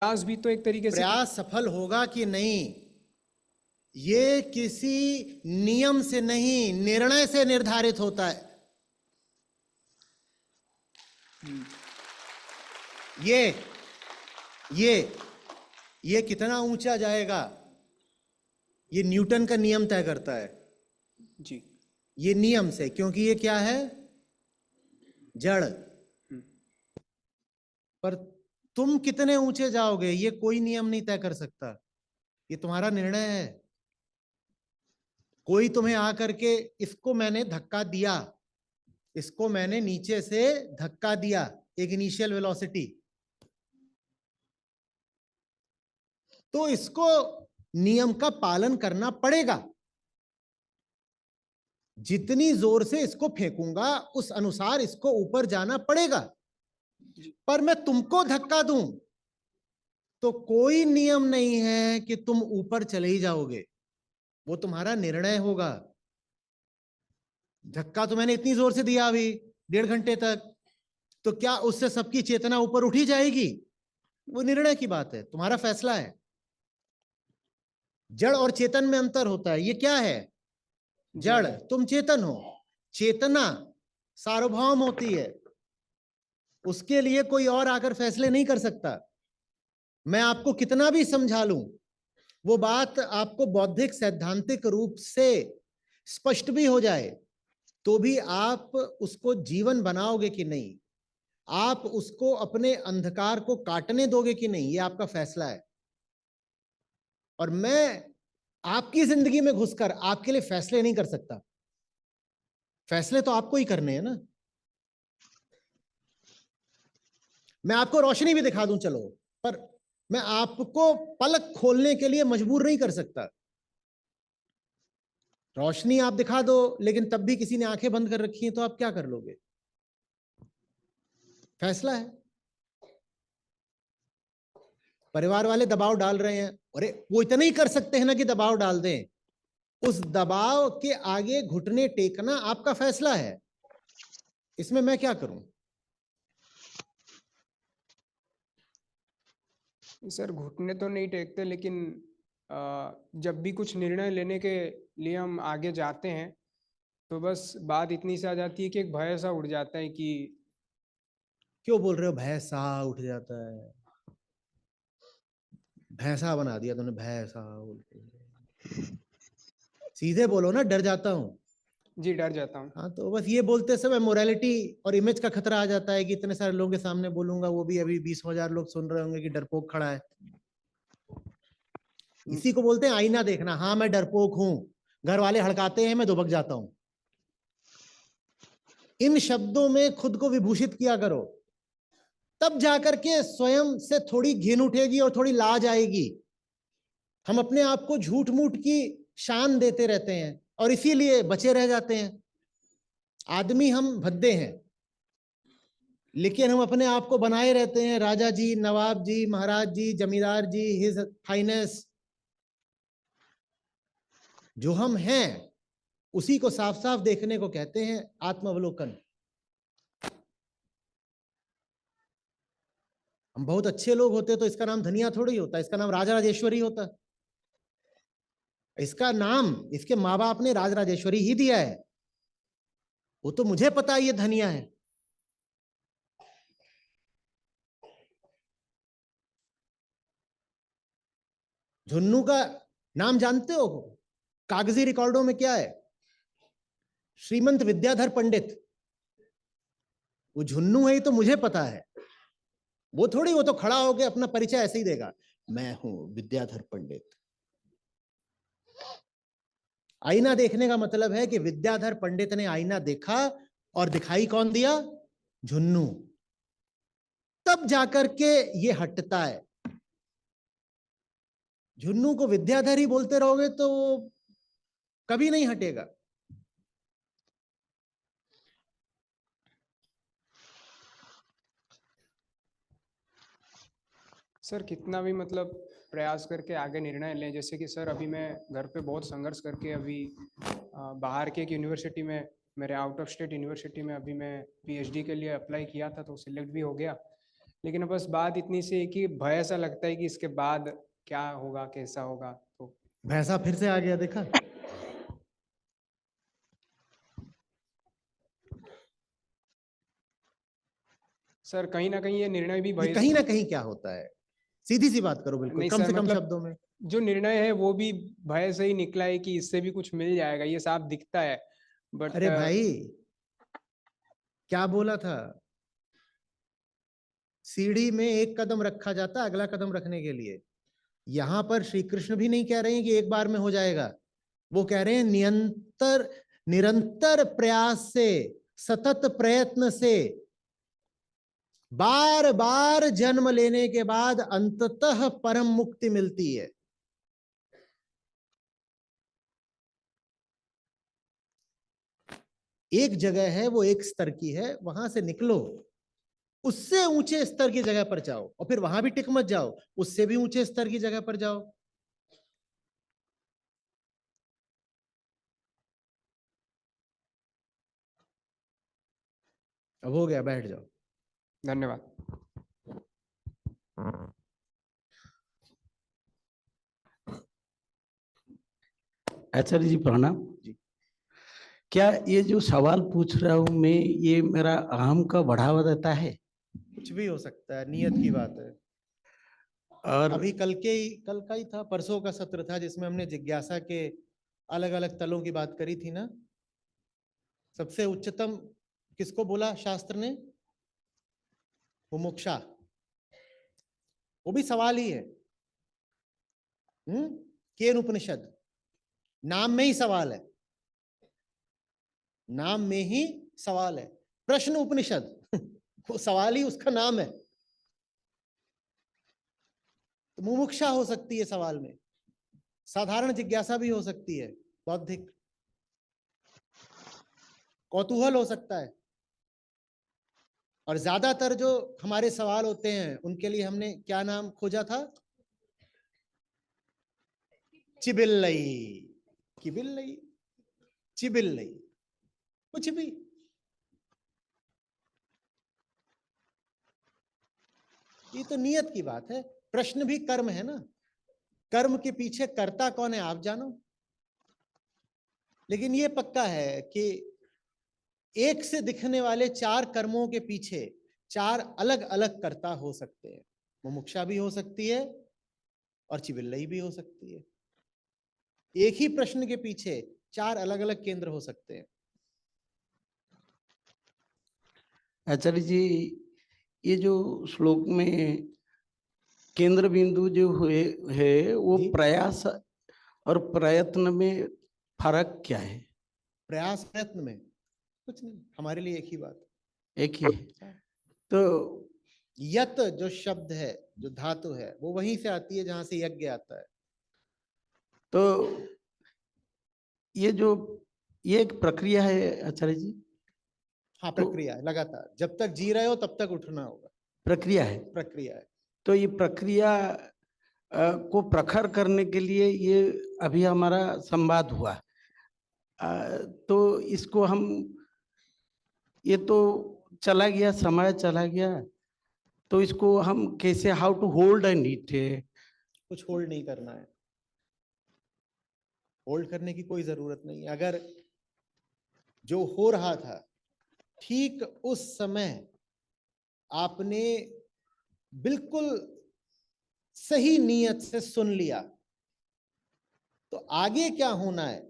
प्रयास भी तो एक तरीके से प्रयास सफल होगा कि नहीं, ये किसी नियम से नहीं, निर्णय से निर्धारित होता है। ये कितना ऊंचा जाएगा, ये न्यूटन का नियम तय करता है जी। ये नियम से, क्योंकि ये क्या है, जड़। पर तुम कितने ऊंचे जाओगे ये कोई नियम नहीं तय कर सकता, ये तुम्हारा निर्णय है। कोई तुम्हें आकर के, इसको मैंने धक्का दिया, इसको मैंने नीचे से धक्का दिया, एक इनिशियल वेलोसिटी, तो इसको नियम का पालन करना पड़ेगा। जितनी जोर से इसको फेंकूंगा उस अनुसार इसको ऊपर जाना पड़ेगा। पर मैं तुमको धक्का दूं तो कोई नियम नहीं है कि तुम ऊपर चले ही जाओगे, वो तुम्हारा निर्णय होगा। धक्का तो मैंने इतनी जोर से दिया अभी 1.5 घंटे तक, तो क्या उससे सबकी चेतना ऊपर उठी जाएगी? वो निर्णय की बात है, तुम्हारा फैसला है। जड़ और चेतन में अंतर होता है। ये क्या है? जड़, तुम चेतन हो। चेतना सार्वभौम होती है, उसके लिए कोई और आकर फैसले नहीं कर सकता। मैं आपको कितना भी समझा लूं, वो बात आपको बौद्धिक सैद्धांतिक रूप से स्पष्ट भी हो जाए, तो भी आप उसको जीवन बनाओगे कि नहीं, आप उसको अपने अंधकार को काटने दोगे कि नहीं, ये आपका फैसला है। और मैं आपकी जिंदगी में घुसकर आपके लिए फैसले नहीं कर सकता, फैसले तो आपको ही करने हैं ना। मैं आपको रोशनी भी दिखा दूं चलो, पर मैं आपको पलक खोलने के लिए मजबूर नहीं कर सकता। रोशनी आप दिखा दो, लेकिन तब भी किसी ने आंखें बंद कर रखी हैं, तो आप क्या कर लोगे? फैसला है। परिवार वाले दबाव डाल रहे हैं, अरे वो इतना ही कर सकते हैं ना कि दबाव डाल दें, उस दबाव के आगे घुटने टेकना आपका फैसला है, इसमें मैं क्या करूं? सर घुटने तो नहीं टेकते, लेकिन जब भी कुछ निर्णय लेने के लिए हम आगे जाते हैं तो बस बात इतनी सी आ जाती है कि एक भय सा उड़ जाता है कि क्यों बोल रहे हो भैंसा उठ जाता है? भैंसा बना दिया तुमने, भैंसा। सीधे बोलो ना, डर जाता हूं। जी डर जाता हूँ। हाँ, तो बस ये बोलते समय मोरालिटी और इमेज का खतरा आ जाता है कि इतने सारे लोगों के सामने बोलूंगा, वो भी अभी 20,000 लोग सुन रहे होंगे कि डरपोक खड़ा है। इसी को बोलते हैं आईना देखना। हाँ मैं डरपोक हूं, घर वाले हड़काते हैं, मैं दुबक जाता हूं। इन शब्दों में खुद को विभूषित किया करो, तब जाकर के स्वयं से थोड़ी घिन उठेगी और थोड़ी लाज आएगी। हम अपने आप को झूठ मूठ की शान देते रहते हैं और इसीलिए बचे रह जाते हैं। आदमी हम भद्दे हैं, लेकिन हम अपने आप को बनाए रहते हैं राजा जी, नवाब जी, महाराज जी, जमींदार जी, हिज हाइनेस। जो हम हैं उसी को साफ साफ देखने को कहते हैं आत्मावलोकन। हम बहुत अच्छे लोग होते तो इसका नाम धनिया थोड़ी होता, इसका नाम राजा राजेश्वरी होता। इसका नाम इसके माँ बाप ने राज राजेश्वरी ही दिया है, वो तो मुझे पता है ये धनिया है। झुन्नू का नाम जानते हो? कागजी रिकॉर्डों में क्या है? श्रीमंत विद्याधर पंडित। वो झुन्नू है, तो मुझे पता है। वो थोड़ी, वो तो खड़ा होकर अपना परिचय ऐसे ही देगा, मैं हूं विद्याधर पंडित। आईना देखने का मतलब है कि विद्याधर पंडित ने आईना देखा और दिखाई कौन दिया? झुन्नू। तब जाकर के ये हटता है। झुन्नू को विद्याधर ही बोलते रहोगे तो कभी नहीं हटेगा। सर कितना भी मतलब प्रयास करके आगे निर्णय लें, जैसे कि सर अभी मैं घर पे बहुत संघर्ष करके अभी बाहर के एक यूनिवर्सिटी में, मेरे आउट ऑफ स्टेट यूनिवर्सिटी में अभी मैं पीएचडी के लिए अप्लाई किया था, तो सिलेक्ट भी हो गया। लेकिन बस बात इतनी सी है कि भय ऐसा लगता है कि इसके बाद क्या होगा, कैसा होगा। तो भैंसा फिर से आ गया, देखा। सर कहीं ना कहीं ये निर्णय भी ये भय कहीं ना कहीं क्या होता है, सीधी सी बात करो, बिल्कुल नहीं कम सर, से कम मतलब शब्दों में। जो निर्णय है वो भी भय से ही निकला है कि इससे भी कुछ मिल जाएगा, ये साफ दिखता है। बट अरे भाई, क्या बोला था, सीढ़ी में एक कदम रखा जाता अगला कदम रखने के लिए। यहां पर श्री कृष्ण भी नहीं कह रहे हैं कि एक बार में हो जाएगा, वो कह रहे हैं निरंतर निरंतर प्रयास से, सतत प्रयत्न से, बार बार जन्म लेने के बाद अंततः परम मुक्ति मिलती है। एक जगह है, वो एक स्तर की है, वहां से निकलो, उससे ऊंचे स्तर की जगह पर जाओ, और फिर वहां भी टिक मत जाओ, उससे भी ऊंचे स्तर की जगह पर जाओ। अब हो गया, बैठ जाओ। धन्यवाद। आचार्य जी प्रणाम जी। क्या ये जो सवाल पूछ रहा हूँ मैं, ये मेरा अहम का बढ़ावा देता है? कुछ भी हो सकता है, नियत की बात है। और अभी कल का ही था, परसों का सत्र था जिसमें हमने जिज्ञासा के अलग अलग तलों की बात करी थी ना। सबसे उच्चतम किसको बोला शास्त्र ने? मुमुक्षा। वो भी सवाल ही है। केन उपनिषद, नाम में ही सवाल है, नाम में ही सवाल है। प्रश्न उपनिषद वो सवाल ही उसका नाम है। तो मुमुक्षा हो सकती है सवाल में, साधारण जिज्ञासा भी हो सकती है, बौद्धिक कौतूहल हो सकता है। और ज्यादातर जो हमारे सवाल होते हैं उनके लिए हमने क्या नाम खोजा था? चिबिल्लई, किबिल्लई, चिबिल्लई, कुछ भी। ये तो नियत की बात है। प्रश्न भी कर्म है ना, कर्म के पीछे कर्ता कौन है आप जानो। लेकिन ये पक्का है कि एक से दिखने वाले चार कर्मों के पीछे चार अलग अलग कर्ता हो सकते हैं। मुमुक्षा भी हो सकती है और चिबिल्लई भी हो सकती है। एक ही प्रश्न के पीछे चार अलग अलग केंद्र हो सकते हैं। आचार्य जी, ये जो श्लोक में केंद्र बिंदु जो हुए है, वो जी? प्रयास और प्रयत्न में फर्क क्या है? प्रयास प्रयत्न में कुछ नहीं, हमारे लिए एक ही बात। एक ही है। तो यत जो शब्द है, जो धातु है, वो वहीं से आती है जहां से यज्ञ आता है। तो ये एक प्रक्रिया है आचार्य जी। हाँ, तो प्रक्रिया है लगातार, जब तक जी रहे हो तब तक उठना होगा। प्रक्रिया है। प्रक्रिया है। तो ये प्रक्रिया को प्रखर करने के लिए ये अभी हमारा संवाद हुआ। तो इसको हम, ये तो चला गया, समय चला गया, तो इसको हम कैसे, how to hold and it? कुछ होल्ड नहीं करना है, होल्ड करने की कोई जरूरत नहीं है। अगर जो हो रहा था ठीक उस समय आपने बिल्कुल सही नियत से सुन लिया, तो आगे क्या होना है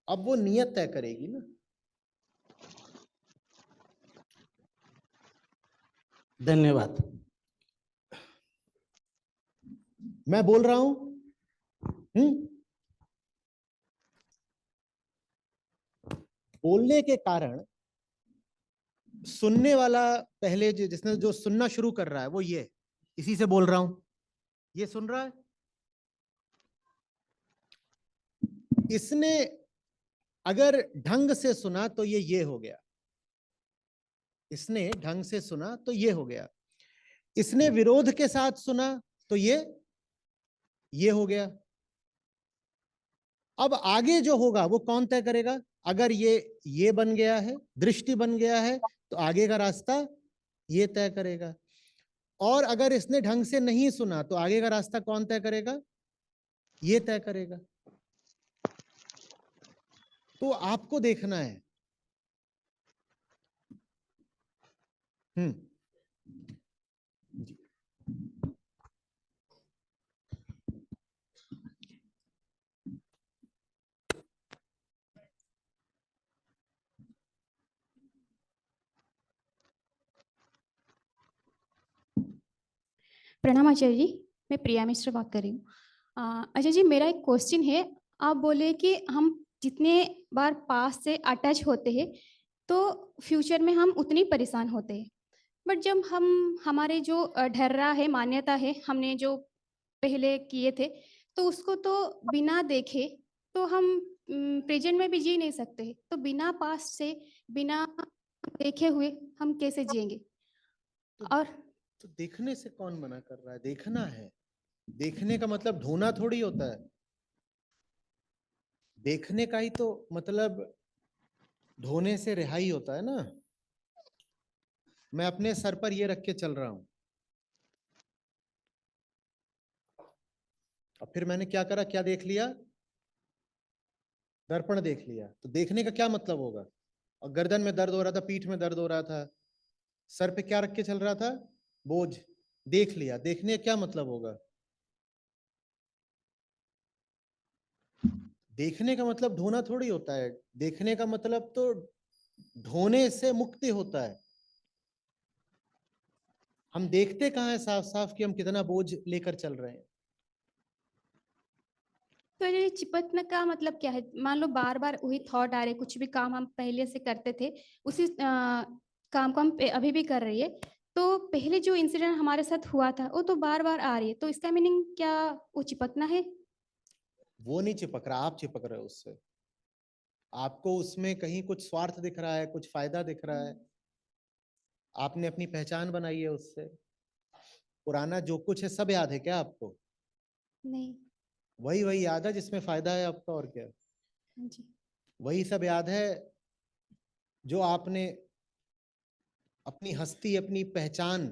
अब वो नियत तय करेगी ना। धन्यवाद। मैं बोल रहा हूं, बोलने के कारण सुनने वाला, पहले जिसने जो सुनना शुरू कर रहा है वो ये, इसी से बोल रहा हूं, ये सुन रहा है, इसने अगर ढंग से सुना तो ये हो गया, इसने ढंग से सुना तो ये हो गया, इसने विरोध के साथ सुना तो ये हो गया। अब आगे जो होगा वो कौन तय करेगा? अगर ये बन गया है, दृष्टि बन गया है, तो आगे का रास्ता ये तय करेगा। और अगर इसने ढंग से नहीं सुना तो आगे का रास्ता कौन तय करेगा? ये तय करेगा। तो आपको देखना है। जी। प्रणाम आचार्य जी, मैं प्रिया मिश्र बात कर रही हूँ। आचार्य जी, मेरा एक क्वेश्चन है। आप बोले कि हम जितने बार पास से अटैच होते हैं तो फ्यूचर में हम उतने ही परेशान होते हैं, बट जब हम हमारे जो ढर्रा है, मान्यता है, हमने जो पहले किए थे, तो उसको तो बिना देखे तो हम प्रेजेंट में भी जी नहीं सकते। तो बिना पास से, बिना देखे हुए हम कैसे जिएंगे? और तो देखने से कौन मना कर रहा है? देखना है। देखने का मतलब ढूंढना थोड़ी होता है। देखने का ही तो मतलब ढोने से रिहाई होता है ना। मैं अपने सर पर ये रख के चल रहा हूं, और फिर मैंने क्या करा? क्या देख लिया? दर्पण देख लिया। तो देखने का क्या मतलब होगा? और गर्दन में दर्द हो रहा था, पीठ में दर्द हो रहा था, सर पे क्या रख के चल रहा था? बोझ। देख लिया। देखने का क्या मतलब होगा? देखने का मतलब ढोना थोड़ी होता है। देखने का मतलब तो ढोने से मुक्ति होता है। हम देखते कहाँ है साफ साफ कि हम कितना बोझ लेकर चल रहे हैं। तो ये चिपकने का मतलब क्या है? मान लो बार बार वही थॉट आ रहे, कुछ भी काम हम पहले से करते थे उसी काम को हम अभी भी कर रही है, तो पहले जो इंसिडेंट हमारे साथ हुआ था वो तो बार बार आ रही है, तो इसका मीनिंग क्या वो चिपकना है? वो नहीं चिपक रहा, आप चिपक रहे हो उससे। आपको उसमें कहीं कुछ स्वार्थ दिख रहा है, कुछ फायदा दिख रहा है। आपने अपनी पहचान बनाई है उससे। पुराना जो कुछ है सब याद है क्या आपको? नहीं। वही वही याद है जिसमें फायदा है आपका, और क्या। हाँ जी। वही सब याद है जो आपने अपनी हस्ती, अपनी पहचान